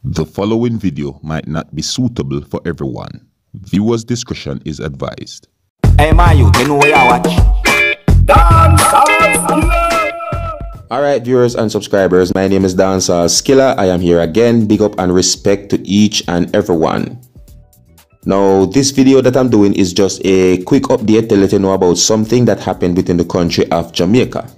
The following video might not be suitable for everyone. Viewers' discretion is advised. Hey man, you know where I watch. Dancehall. Alright viewers and subscribers, my name is Dancehall Skilla. I am here again. Big up and respect to each and everyone. Now this video that I'm doing is just a quick update to let you know about something that happened within the country of Jamaica.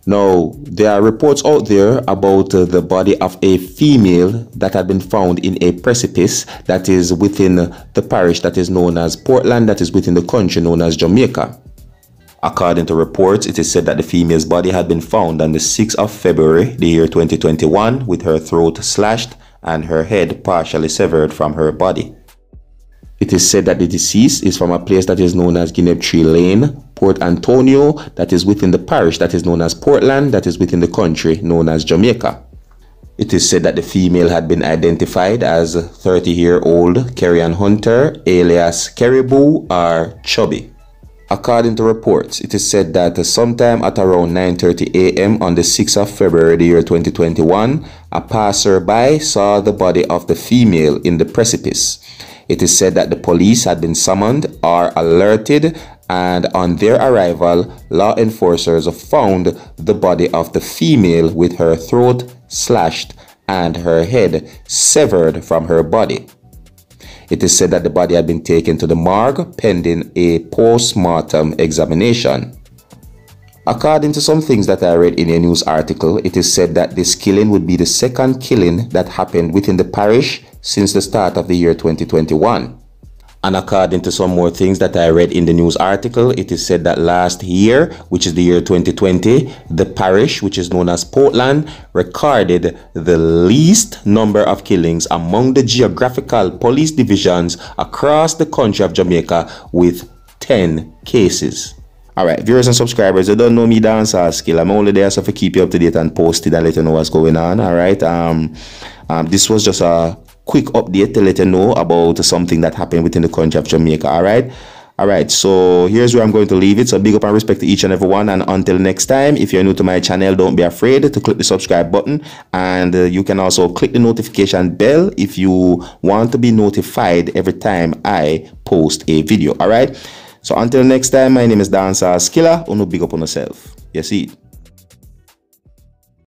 Now, there are reports out there about the body of a female that had been found in a precipice that is within the parish that is known as Portland, that is within the country known as Jamaica. According to reports, it is said that the female's body had been found on the 6th of February, the year 2021, with her throat slashed and her head partially severed from her body. It is said that the deceased is from a place that is known as Guinea Tree Lane, Port Antonio, that is within the parish that is known as Portland, that is within the country known as Jamaica. It is said that the female had been identified as 30-year-old Carrie-Ann Hunter, alias Caribou or Chubby. According to reports, it is said that sometime at around 9:30 a.m. on the 6th of February, the year 2021, a passerby saw the body of the female in the precipice. It is said that the police had been summoned or alerted, and on their arrival, law enforcers found the body of the female with her throat slashed and her head severed from her body. It is said that the body had been taken to the morgue pending a post-mortem examination. According to some things that I read in a news article, it is said that this killing would be the second killing that happened within the parish since the start of the year 2021. And according to some more things that I read in the news article, it is said that last year, which is the year 2020, the parish, which is known as Portland, recorded the least number of killings among the geographical police divisions across the country of Jamaica with 10 cases. Alright, viewers and subscribers, you don't know me, Dancehall Skilla. I'm only there so to keep you up to date and posted and let you know what's going on. Alright, this was just a quick update to let you know about something that happened within the country of Jamaica. Alright, so here's where I'm going to leave it. So big up and respect to each and every one, and until next time, if you're new to my channel, don't be afraid to click the subscribe button, and you can also click the notification bell if you want to be notified every time I post a video. Alright, so until next time, my name is Dancehall Skilla. Big up on yourself. You see it.